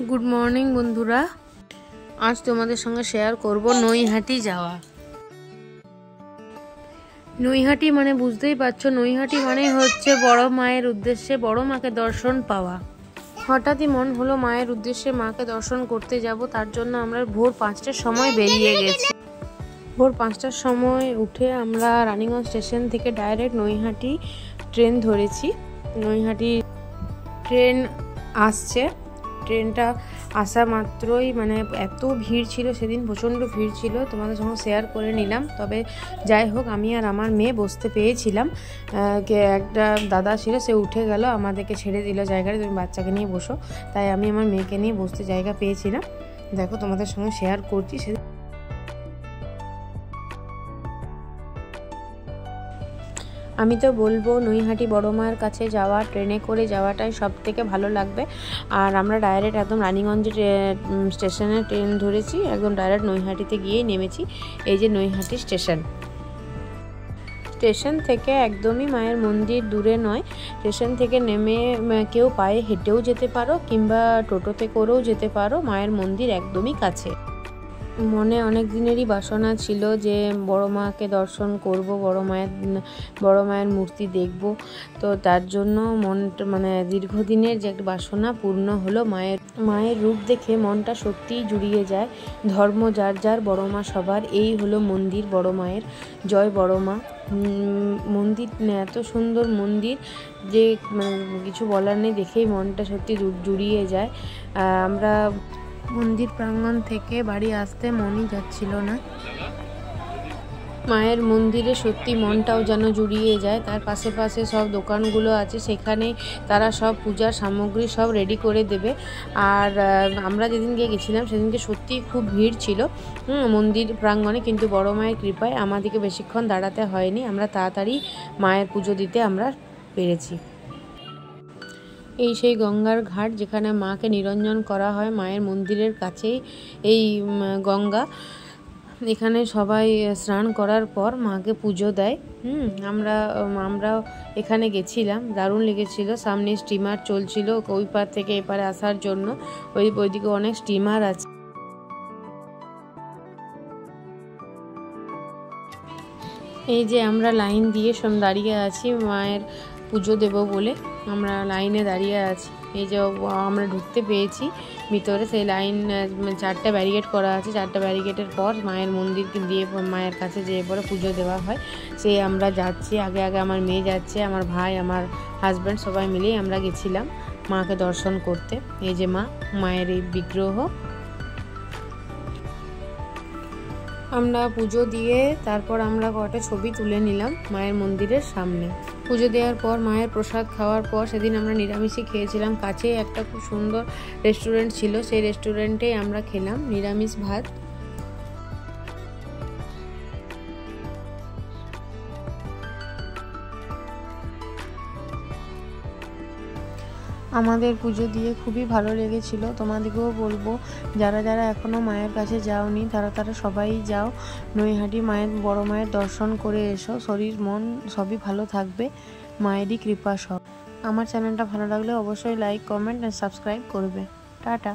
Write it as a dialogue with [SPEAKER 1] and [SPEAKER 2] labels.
[SPEAKER 1] Good morning বন্ধুরা, আজ তোমাদের সঙ্গে শেয়ার করব নৈহাটি যাওয়া। নৈহাটি মানে বুঝতেই পারছো, নৈহাটি মানে হচ্ছে বড় মায়ের উদ্দেশ্যে বড় মাকে দর্শন পাওয়া। হঠাৎই মন হলো মায়ের উদ্দেশ্যে মাকে দর্শন করতে যাব, তার জন্য আমরা ভোর 5টার সময় বেরিয়ে গেছি। ভোর 5টার সময় উঠে আমরা রানীগঞ্জ স্টেশন থেকে ডাইরেক্ট নৈহাটি ট্রেন ধরেছি। নৈহাটি ট্রেন আসছে, ট্রেনটা আসা মাত্রই মানে এত ভিড় ছিল, সেদিন প্রচণ্ড ভিড় ছিল, তোমাদের সঙ্গে শেয়ার করে নিলাম। তবে যাই হোক, আমি আর আমার মেয়ে বসতে পেয়েছিলাম। একটা দাদা ছিল, সে উঠে গেল, আমাদেরকে ছেড়ে দিল জায়গায়, তুমি বাচ্চাকে নিয়ে বসো। তাই আমি আমার মেয়েকে নিয়ে বসতে জায়গা পেয়েছিলাম। দেখো, তোমাদের সঙ্গে শেয়ার করছি। আমি তো বলবো নৈহাটি বড় মায়ের কাছে যাওয়া ট্রেনে করে যাওয়াটাই সব থেকে ভালো লাগবে। আর আমরা ডাইরেক্ট একদম রানীগঞ্জের স্টেশনে ট্রেন ধরেছি, একদম ডাইরেক্ট নৈহাটিতে গিয়েই নেমেছি। এই যে নৈহাটি স্টেশন থেকে একদমই মায়ের মন্দির দূরে নয়। স্টেশন থেকে নেমে কেউ পায়ে হেঁটেও যেতে পারো, কিংবা টোটোতে করেও যেতে পারো। মায়ের মন্দির একদমই কাছে। মনে অনেক দিনেরই বাসনা ছিল যে বড় মাকে দর্শন করব, বড় মায়ের মূর্তি দেখব। তো তার জন্য মনটা মানে দীর্ঘদিনের যে একটা বাসনা পূর্ণ হলো। মায়ের রূপ দেখে মনটা সত্যিই জুড়িয়ে যায়। ধর্ম যার যার, বড় মা সবার। এই হলো মন্দির বড় মায়ের। জয় বড় মা। মন্দির এত সুন্দর মন্দির যে কিছু বলার নেই, দেখেই মনটা সত্যি জুড়িয়ে যায়। আমরা মন্দির প্রাঙ্গণ থেকে বাড়ি আসতে মনই যাচ্ছিল না। মায়ের মন্দিরে সত্যি মনটাও যেন জুড়িয়ে যায়। তার পাশে সব দোকানগুলো আছে, সেখানে তারা সব পূজার সামগ্রী সব রেডি করে দেবে। আর আমরা যেদিনকে গেছিলাম সেদিনকে সত্যিই খুব ভিড় ছিল মন্দির প্রাঙ্গণে, কিন্তু বড় মায়ের কৃপায় আমাদেরকে বেশিক্ষণ দাঁড়াতে হয়নি। আমরা তাড়াতাড়ি মায়ের পুজো দিতে আমরা পেরেছি। এই সেই গঙ্গার ঘাট, যেখানে মাকে নিরঞ্জন করা হয়। মায়ের মন্দিরের কাছেই এই গঙ্গা। এখানে সবাই স্নান করার পর মাকে পুজো দেয়। আমরাও এখানে গেছিলাম, দারুণ লেগেছিল। সামনে স্টিমার চলছিল ওই পার থেকে এপারে আসার জন্য। ওইদিকে অনেক স্টিমার আছে। এই যে আমরা লাইন দিয়ে সব দাঁড়িয়ে আছি মায়ের পুজো দেব বলে। আমরা লাইনে দাঁড়িয়ে আছি। এই যে আমরা ঢুকতে পেয়েছি ভিতরে। সেই লাইন 4টে ব্যারিকেড করা আছে। 4টে ব্যারিকেডের পর মায়ের মন্দিরকে দিয়ে মায়ের কাছে যেয়ে পরে পুজো দেওয়া হয়। সেই আমরা যাচ্ছি, আগে আমার মেয়ে যাচ্ছে, আমার ভাই, আমার হাজব্যান্ড, সবাই মিলেই আমরা গেছিলাম মাকে দর্শন করতে। এই যে মায়ের এই বিগ্রহ। আমরা পুজো দিয়ে তারপর আমরা কটা ছবি তুলে নিলাম মায়ের মন্দিরের সামনে। পুজো দেওয়ার পর মায়ের প্রসাদ খাওয়ার পর সেদিন আমরা নিরামিষই খেয়েছিলাম। কাছেই একটা খুব সুন্দর রেস্টুরেন্ট ছিল, সেই রেস্টুরেন্টেই আমরা খেলাম নিরামিষ ভাত। আমাদের পুজো দিয়ে খুবই ভালো লেগেছিল। তোমাদেরকেও বলবো, যারা এখনও মায়ের কাছে যাওনি তারা সবাই যাও। নৈহাটি বড় মায়ের দর্শন করে এসো। শরীর মন সবই ভালো থাকবে, মায়েরই কৃপা সব। আমার চ্যানেলটা ভালো লাগলে অবশ্যই লাইক, কমেন্ট আর সাবস্ক্রাইব করবে। টাটা।